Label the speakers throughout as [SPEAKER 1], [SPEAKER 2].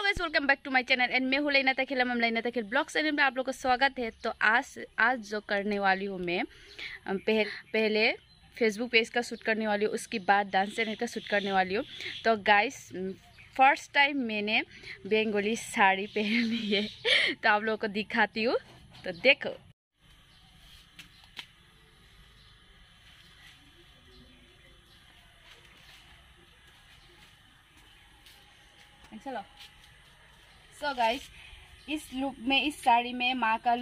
[SPEAKER 1] Guys, welcome back to my channel and मैं हूँ लेना तखिल। हम लेना तखिल ब्लॉग चैनल में आप लोग का स्वागत है। तो आज जो करने वाली हूँ मैं पहले फेसबुक पेज का शूट करने वाली हूँ, उसके बाद डांस चैनल का शूट करने वाली हूँ। तो गाइस फर्स्ट टाइम मैंने बंगाली साड़ी पहनी है तो आप लोगों को दिखाती हूँ, तो देखो। चलो सो गाइस, इस लुक में, इस साड़ी में माँ का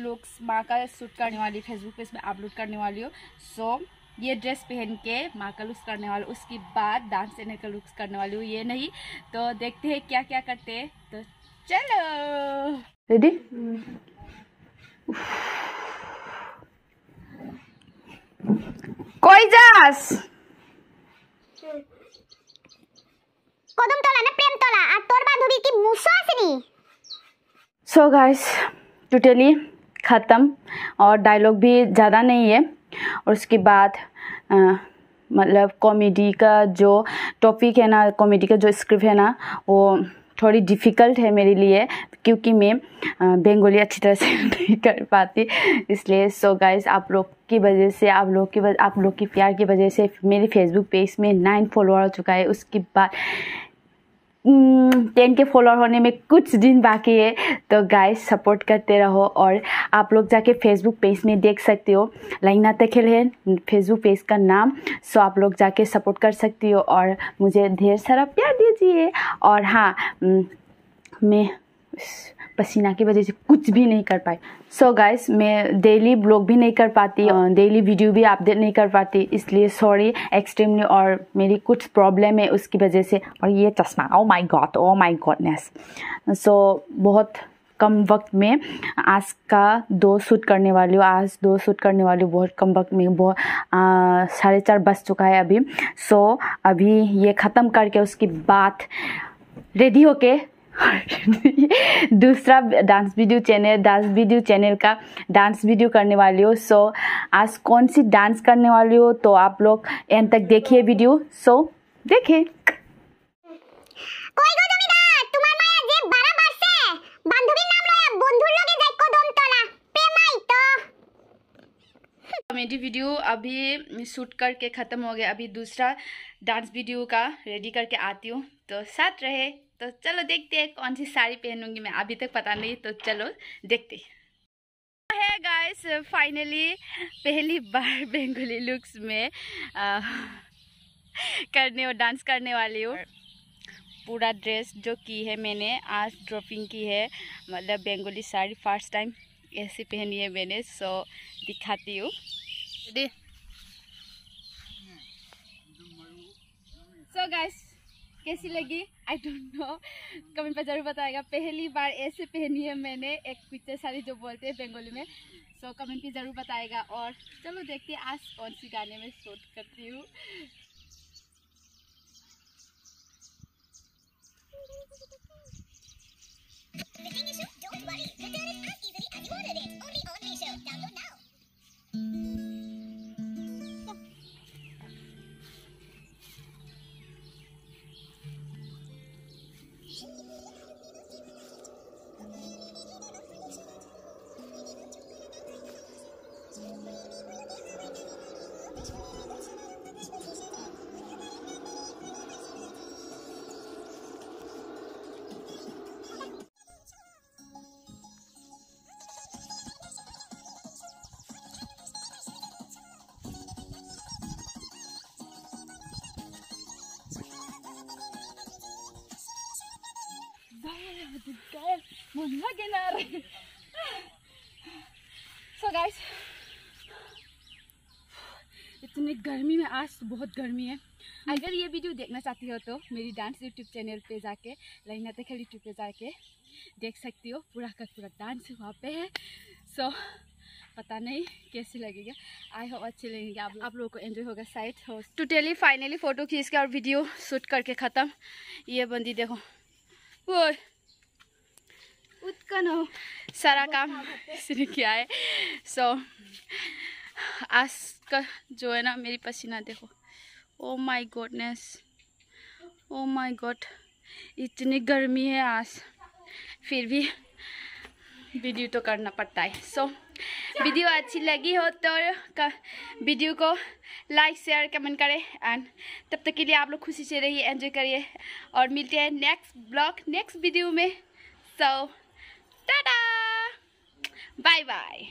[SPEAKER 1] शूट करने वाली, फेसबुक पेज में अपलोड करने वाली हूँ। सो ये ड्रेस पहन के माँ का लुक्स करने वाली हूँ, उसके बाद डांस चैनल का लुक्स करने वाली हूँ। ये नहीं तो देखते हैं क्या क्या करते हैं। तो चलो, रेडी? कोई जास
[SPEAKER 2] কদম তলা না প্রেম তলা আর তোর বান্ধবী কি মুসো আসেনি।
[SPEAKER 1] सो गाइस टोटली ख़त्म और डायलॉग भी ज़्यादा नहीं है। और उसके बाद मतलब कॉमेडी का जो टॉपिक है ना, कॉमेडी का जो स्क्रिप्ट है ना, वो थोड़ी डिफ़िकल्ट है मेरे लिए, क्योंकि मैं बंगाली अच्छी तरह से नहीं कर पाती, इसलिए। सो गाइस, आप लोग की वजह से, आप लोग की प्यार की वजह से मेरे फेसबुक पेज में 9 फॉलोअर हो चुका है। उसके बाद 10 के फॉलोअर होने में कुछ दिन बाकी है। तो गाइस सपोर्ट करते रहो, और आप लोग जाके फेसबुक पेज में देख सकते हो, लाइना तखिल है फेसबुक पेज का नाम। सो आप लोग जाके सपोर्ट कर सकती हो और मुझे ढेर सारा प्यार दीजिए। और हाँ, मैं पसीना की वजह से कुछ भी नहीं कर पाई। सो गाइस, मैं डेली ब्लॉग भी नहीं कर पाती, डेली वीडियो भी अपडेट नहीं कर पाती, इसलिए सॉरी एक्सट्रीमली। और मेरी कुछ प्रॉब्लम है उसकी वजह से। और ये चश्मा, ओ माय गॉडनेस। सो बहुत कम वक्त में आज का 2 शूट करने वाली हूँ, बहुत कम वक्त में। बहुत 4:30 बज चुका है अभी। सो अभी ये ख़त्म करके उसके बाद रेडी होके दूसरा डांस वीडियो चैनल का डांस वीडियो करने वाली हूँ। सो आज कौन सी डांस करने वाली हूँ तो आप लोग एंड तक देखिए वीडियो। सो देखिए।
[SPEAKER 2] কই গো জমিদার, তোমার মায়া যে বাড়া বাড়ছে, বান্ধবীর নাম লয়া বন্ধুর লগে যাই কদম তলা প্রেমাই তো।
[SPEAKER 1] कॉमेडी वीडियो अभी शूट करके ख़त्म हो गया, अभी दूसरा डांस वीडियो का रेडी करके आती हूँ, तो साथ रहे। तो चलो देखते हैं कौन सी साड़ी पहनूंगी मैं, अभी तक पता नहीं, तो चलो देखते है। गाइस फाइनली पहली बार बंगाली लुक्स में डांस करने वाली हूँ। पूरा ड्रेस जो की है मैंने आज ड्रॉपिंग की है, मतलब बंगाली साड़ी फर्स्ट टाइम ऐसे पहनी है मैंने। सो दिखाती हूँ। सो गाइस, कैसी लगी आई डोंट नो, कमेंट पर जरूर बताएगा। पहली बार ऐसे पहनी है मैंने, एक पिक्चर साड़ी जो बोलते हैं बंगाली में। सो कमेंट पे जरूर बताएगा। और चलो देखते हैं आज कौन सी गाने में शूट करती हूँ। सो गाइस, इतनी गर्मी में, आज तो बहुत गर्मी है। अगर ये वीडियो देखना चाहती हो तो मेरी डांस यूट्यूब चैनल पे जाके, लाइना तखिल यूट्यूब पे जाके देख सकती हो। पूरा का पूरा डांस वहाँ पे है। सो पता नहीं कैसी लगेगा, आई होप अच्छी लगेगी, आप लोगों को एंजॉय होगा शायद। हो टोटली फाइनली फ़ोटो खींच के और वीडियो शूट करके ख़त्म। ये बंदी देखो, वो उत्कन हो, सारा काम इसने किया है। सो आज का जो है ना, मेरी पसीना देखो, oh my goodness, oh my God, इतनी गर्मी है आज। फिर भी वीडियो तो करना पड़ता है। सो वीडियो अच्छी लगी हो तो वीडियो को लाइक शेयर कमेंट करें एंड तब तक के लिए आप लोग खुशी से रहिए, एंजॉय करिए और मिलते हैं नेक्स्ट ब्लॉग नेक्स्ट वीडियो में। सो टाटा बाय बाय।